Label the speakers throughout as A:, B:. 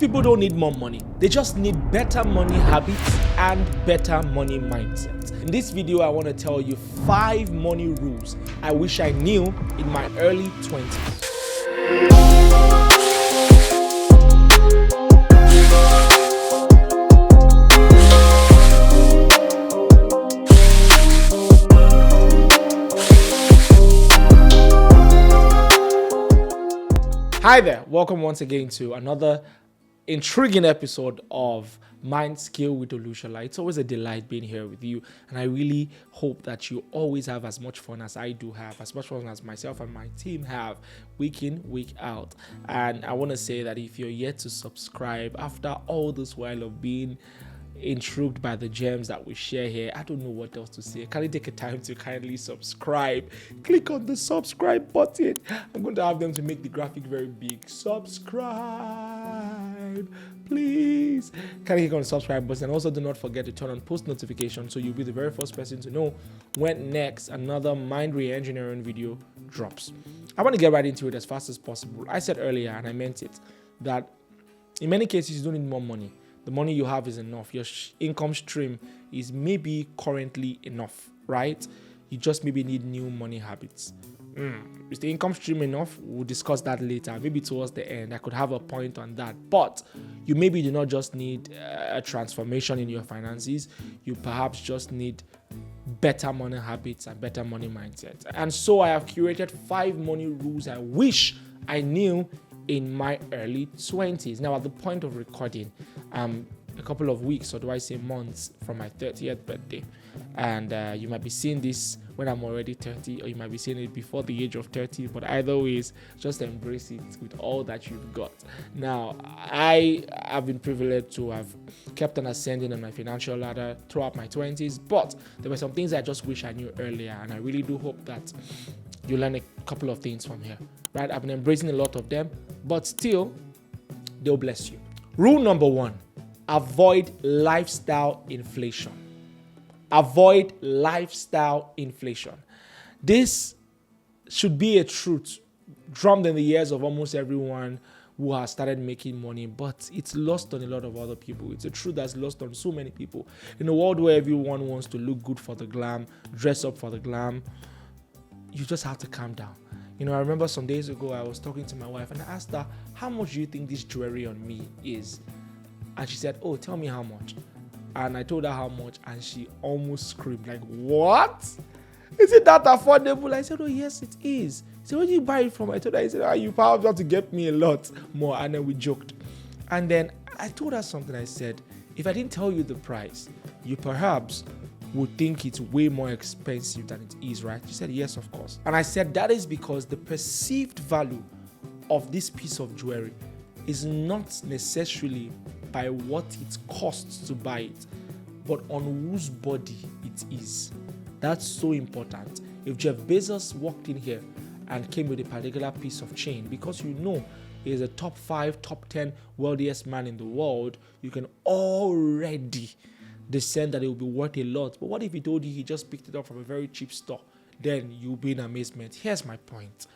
A: people don't need more money. They just need better money habits and better money mindset. In this video, I want to tell you 5 money rules I wish I knew in my early 20s. Hi there, welcome once again to another intriguing episode of Mindscale with Olushola. It's always a delight being here with you, and I really hope that you always have as much fun as I do have, as much fun as myself and my team have, week in, week out. And I want to say that if you're yet to subscribe after all this while of being intrigued by the gems that we share here, I don't know what else to say. Can you take a time to kindly subscribe? Click on the subscribe button. I'm going to have them to make the graphic very big. Subscribe, please. Can you click on the subscribe button? And also do not forget to turn on post notifications so you'll be the very first person to know when next another mind re-engineering video drops. I want to get right into it as fast as possible. I said earlier, and I meant it, that in many cases you don't need more money. The money you have is enough. Your income stream is maybe currently enough, right? You just maybe need new money habits. Is the income stream enough? We'll discuss that later. Maybe towards the end, I could have a point on that. But you maybe do not just need a transformation in your finances. You perhaps just need better money habits and better money mindset. And so I have curated 5 money rules I wish I knew in my early 20s. Now, at the point of recording, a couple of weeks, or do I say months, from my 30th birthday. And you might be seeing this when I'm already 30, or you might be seeing it before the age of 30. But either ways, just embrace it with all that you've got. Now, I have been privileged to have kept on ascending on my financial ladder throughout my 20s. But there were some things I just wish I knew earlier. And I really do hope that you learn a couple of things from here. Right? I've been embracing a lot of them, but still, they'll bless you. Rule number 1, avoid lifestyle inflation. Avoid lifestyle inflation. This should be a truth drummed in the ears of almost everyone who has started making money, but it's lost on a lot of other people. It's a truth that's lost on so many people. In a world where everyone wants to look good for the glam, dress up for the glam, you just have to calm down. You know, I remember some days ago, I was talking to my wife and I asked her, how much do you think this jewelry on me is? And she said, oh, tell me how much. And I told her how much and she almost screamed, like, what? Is it that affordable? I said, oh, yes, it is. She said, where did you buy it from? I told her, I said, you perhaps have to get me a lot more. And then we joked. And then I told her something. I said, if I didn't tell you the price, you perhaps would think it's way more expensive than it is, right? She said, yes, of course. And I said, that is because the perceived value of this piece of jewelry is not necessarily by what it costs to buy it, but on whose body it is. That's so important. If Jeff Bezos walked in here and came with a particular piece of chain, because you know he is a top 5, top 10 wealthiest man in the world, you can already discern that it will be worth a lot. But what if he told you he just picked it up from a very cheap store? Then you'll be in amazement. Here's my point.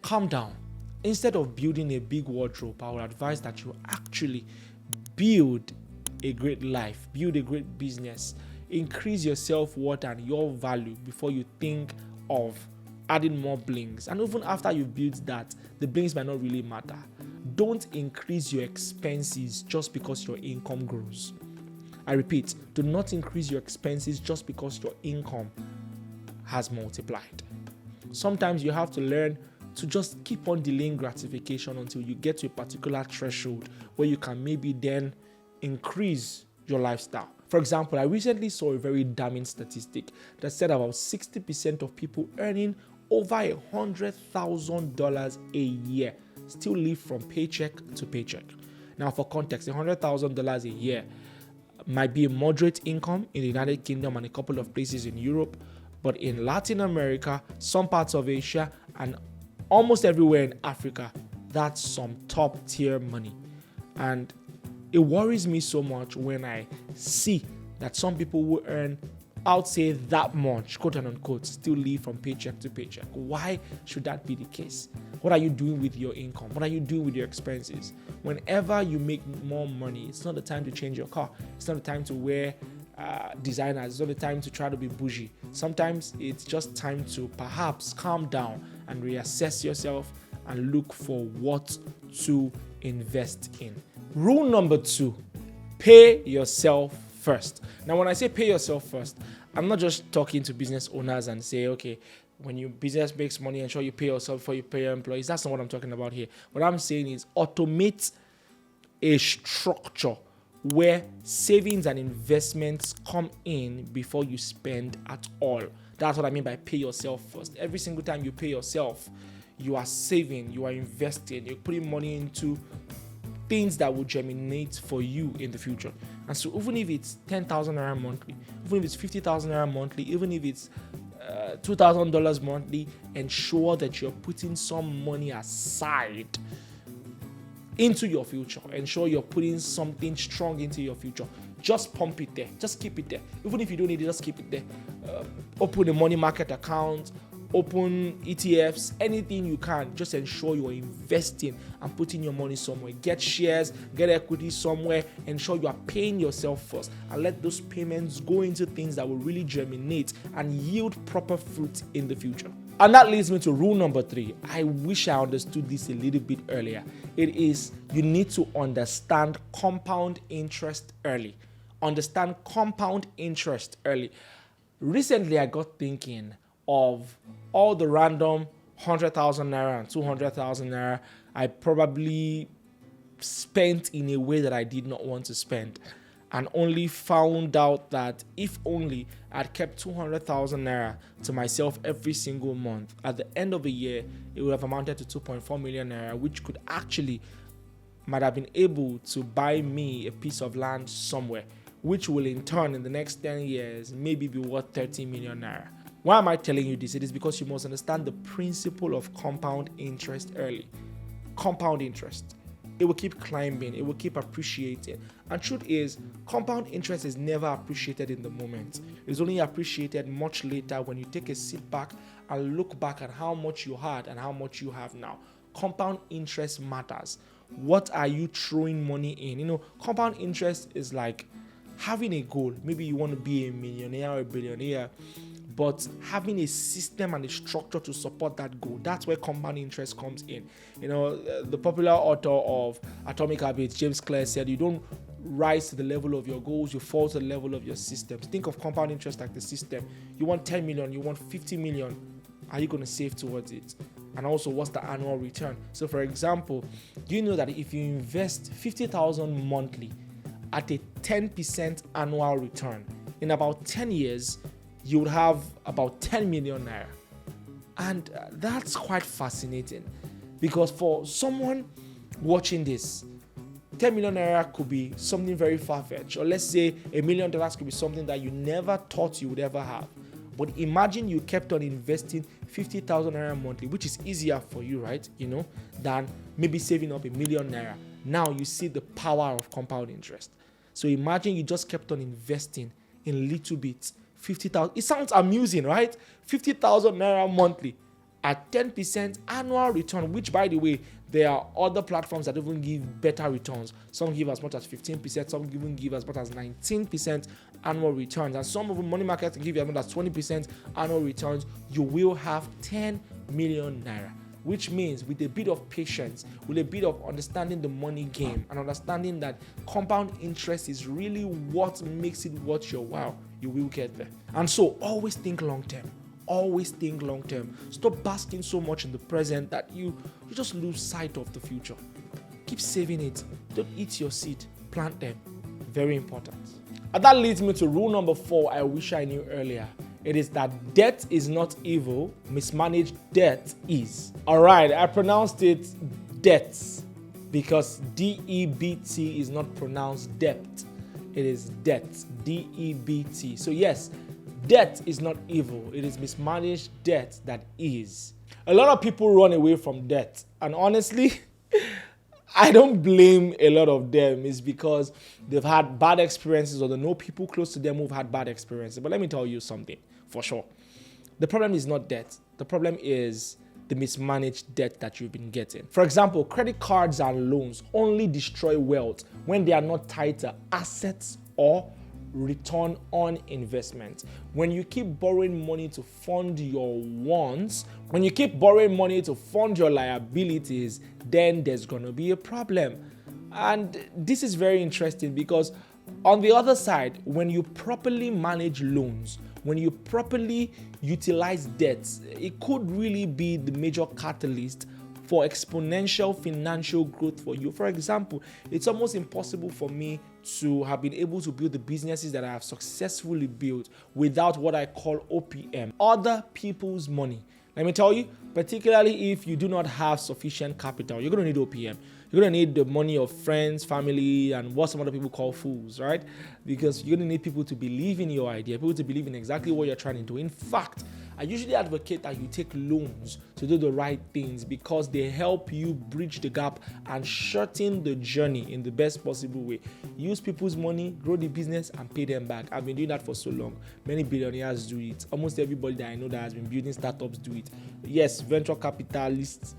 A: Calm down. Instead of building a big wardrobe, I would advise that you actually build a great life, build a great business, increase your self-worth and your value before you think of adding more blings. And even after you build that, the blings might not really matter. Don't increase your expenses just because your income grows. I repeat, do not increase your expenses just because your income has multiplied. Sometimes you have to learn to just keep on delaying gratification until you get to a particular threshold where you can maybe then increase your lifestyle. For example, I recently saw a very damning statistic that said about 60% of people earning over $100,000 a year still live from paycheck to paycheck. Now, for context, $100,000 a year might be a moderate income in the United Kingdom and a couple of places in Europe, but in Latin America, some parts of Asia, and almost everywhere in Africa, that's some top tier money. And it worries me so much when I see that some people who earn, I would say, that much, quote and unquote, still live from paycheck to paycheck. Why should that be the case? What are you doing with your income? What are you doing with your expenses? Whenever you make more money, it's not the time to change your car. It's not the time to wear designers. It's not the time to try to be bougie. Sometimes it's just time to perhaps calm down and reassess yourself and look for what to invest in. Rule number 2, pay yourself first. Now, when I say pay yourself first, I'm not just talking to business owners and say, okay, when your business makes money, ensure you pay yourself before you pay your employees. That's not what I'm talking about here. What I'm saying is automate a structure where savings and investments come in before you spend at all. That's what I mean by pay yourself first. Every single time you pay yourself, you are saving, you are investing, you're putting money into things that will germinate for you in the future. And so even if it's 10,000 naira monthly, even if it's 50,000 naira monthly, even if it's $2,000 monthly, ensure that you're putting some money aside into your future. Ensure you're putting something strong into your future. Just pump it there. Just keep it there. Even if you don't need it, just keep it there. Open a money market account, open ETFs, anything you can. Just ensure you're investing and putting your money somewhere. Get shares, get equity somewhere. Ensure you are paying yourself first and let those payments go into things that will really germinate and yield proper fruit in the future. And that leads me to rule number 3. I wish I understood this a little bit earlier. It is you need to understand compound interest early. Understand compound interest early. Recently, I got thinking of all the random 100,000 naira and 200,000 naira I probably spent in a way that I did not want to spend, and only found out that if only I'd kept 200,000 naira to myself every single month, at the end of the year, it would have amounted to 2.4 million naira, which could actually might have been able to buy me a piece of land somewhere, which will in turn in the next 10 years maybe be worth 30 million naira. Why am I telling you this? It is because you must understand the principle of compound interest early. Compound interest. It will keep climbing. It will keep appreciating. And truth is, compound interest is never appreciated in the moment. It's only appreciated much later when you take a sit back and look back at how much you had and how much you have now. Compound interest matters. What are you throwing money in? Compound interest is like having a goal. Maybe you want to be a millionaire or a billionaire, but having a system and a structure to support that goal. That's where compound interest comes in. The popular author of Atomic Habits, James Clear, said you don't rise to the level of your goals, you fall to the level of your systems. Think of compound interest like the system. You want 10 million, you want 50 million. Are you going to save towards it? And also, what's the annual return? So for example, do you know that if you invest 50,000 monthly at a 10% annual return, in about 10 years, you would have about 10 million naira. And that's quite fascinating, because for someone watching this, 10 million naira could be something very far-fetched, or let's say $1 million could be something that you never thought you would ever have. But imagine you kept on investing 50,000 naira monthly, which is easier for you, right? Than maybe saving up $1 million naira. Now you see the power of compound interest. So imagine you just kept on investing in little bits. 50,000. It sounds amusing, right? 50,000 naira monthly at 10% annual return, which, by the way, there are other platforms that even give better returns. Some give as much as 15%, some even give as much as 19% annual returns, and some of the money markets give you as much as 20% annual returns. You will have 10 million naira, which means with a bit of patience, with a bit of understanding the money game, and understanding that compound interest is really what makes it worth your while, you will get there. And so always think long term. Always think long term. Stop basking so much in the present that you just lose sight of the future. Keep saving it. Don't eat your seed. Plant them. Very important. And that leads me to rule number 4 I wish I knew earlier. It is that debt is not evil, mismanaged debt is. All right, I pronounced it debts because D-E-B-T is not pronounced debt. It is debt, D-E-B-T. So yes, debt is not evil. It is mismanaged debt that is. A lot of people run away from debt. And honestly, I don't blame a lot of them. It's because they've had bad experiences, or they know people close to them who've had bad experiences. But let me tell you something for sure. The problem is not debt. The problem is the mismanaged debt that you've been getting. For example, credit cards and loans only destroy wealth when they are not tied to assets or return on investment. When you keep borrowing money to fund your wants, when you keep borrowing money to fund your liabilities, then there's going to be a problem. And this is very interesting because on the other side, when you properly manage loans, when you properly utilize debts, it could really be the major catalyst for exponential financial growth for you. For example, it's almost impossible for me to have been able to build the businesses that I have successfully built without what I call OPM, other people's money. Let me tell you, particularly if you do not have sufficient capital, you're going to need OPM. You're going to need the money of friends, family, and what some other people call fools, right? Because you're going to need people to believe in your idea, people to believe in exactly what you're trying to do. In fact, I usually advocate that you take loans to do the right things because they help you bridge the gap and shorten the journey in the best possible way. Use people's money, grow the business, and pay them back. I've been doing that for so long. Many billionaires do it. Almost everybody that I know that has been building startups do it. Yes, venture capitalists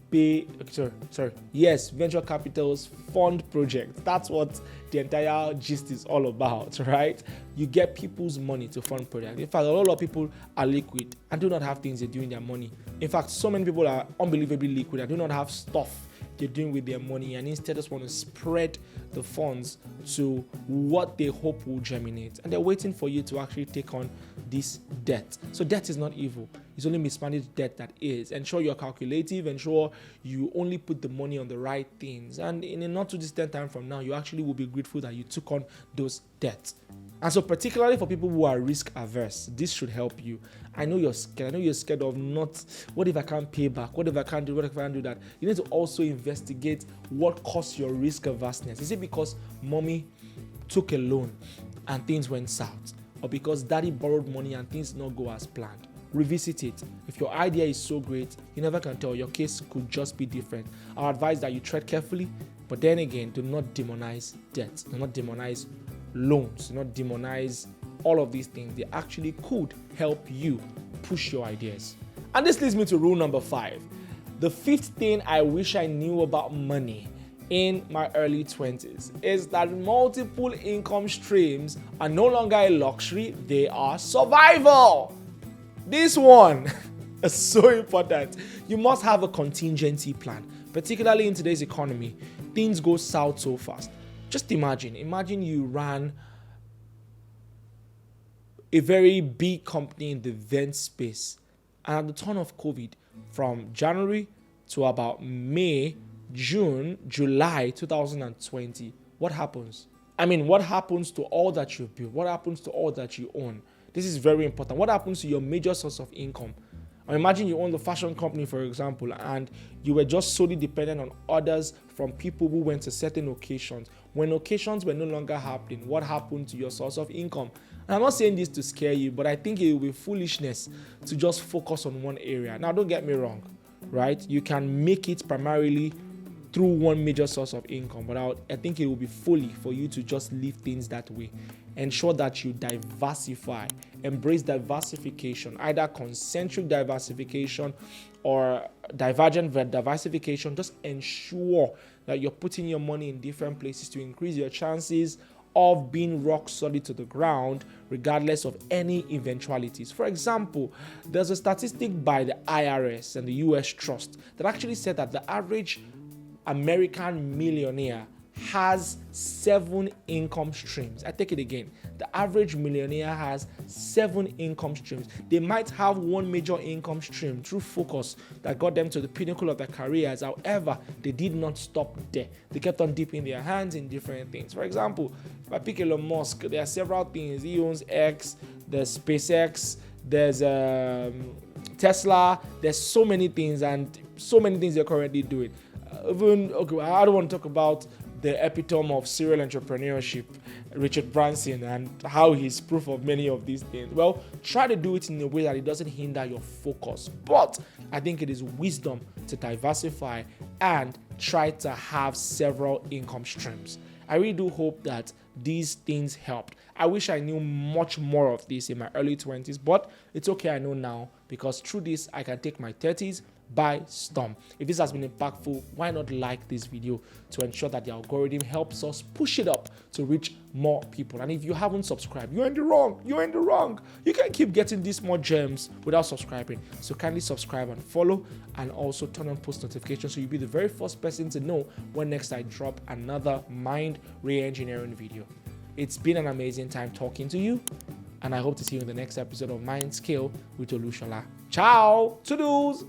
A: venture capitals fund projects. That's what the entire gist is all about, right? You get people's money to fund projects. In fact, a lot of people are liquid and do not have things they do in their money. In fact, so many people are unbelievably liquid and do not have stuff they're doing with their money, and instead just want to spread the funds to what they hope will germinate. And they're waiting for you to actually take on this debt. So debt is not evil. It's only mismanaged debt that is. Ensure you're calculative. Ensure you only put the money on the right things. And in a not too distant time from now, you actually will be grateful that you took on those debts. And so particularly for people who are risk averse, this should help you. I know you're scared. I know you're scared of not, what if I can't pay back? What if I can't do, what if I can't do that? You need to also investigate what caused your risk averseness. Is it because mommy took a loan and things went south? Or because daddy borrowed money and things did not go as planned? Revisit it. If your idea is so great, you never can tell. Your case could just be different. I advise that you tread carefully, but then again, do not demonize debt. Do not demonize loans. Do not demonize all of these things. They actually could help you push your ideas. And this leads me to rule number 5. The fifth thing I wish I knew about money in my early 20s is that multiple income streams are no longer a luxury, they are survival. This one is so important. You must have a contingency plan, particularly in today's economy. Things go south so fast. Just imagine you ran a very big company in the event space, and at the turn of COVID, from January to about May, June, July 2020, what happens? What happens to all that you've built? What happens to all that you own? This is very important. What happens to your major source of income? Imagine you own the fashion company, for example, and you were just solely dependent on orders from people who went to certain occasions. When occasions were no longer happening, what happened to your source of income? And I'm not saying this to scare you, but I think it will be foolishness to just focus on one area. Now, don't get me wrong, right? You can make it primarily through one major source of income, but I think it will be folly for you to just leave things that way. Ensure that you diversify, embrace diversification, either concentric diversification or divergent diversification. Just ensure that you're putting your money in different places to increase your chances of being rock solid to the ground, regardless of any eventualities. For example, there's a statistic by the IRS and the US Trust that actually said that the average American millionaire has 7 income streams. I take it again. The average millionaire has 7 income streams. They might have one major income stream through focus that got them to the pinnacle of their careers. However, they did not stop there. They kept on dipping their hands in different things. For example, if I pick Elon Musk, there are several things. He owns X, there's SpaceX, there's Tesla. There's so many things and so many things they're currently doing. I don't want to talk about the epitome of serial entrepreneurship, Richard Branson, and how he's proof of many of these things. Well, try to do it in a way that it doesn't hinder your focus. But I think it is wisdom to diversify and try to have several income streams. I really do hope that these things helped. I wish I knew much more of this in my early 20s, but it's okay I know now, because through this I can take my 30s, by storm. If this has been impactful, why not like this video to ensure that the algorithm helps us push it up to reach more people? And if you haven't subscribed, you're in the wrong. You can't keep getting these more gems without subscribing. So kindly subscribe and follow, and also turn on post notifications so you'll be the very first person to know when next I drop another mind re-engineering video. It's been an amazing time talking to you, and I hope to see you in the next episode of Mindscale with Olushola. Ciao! To-dos!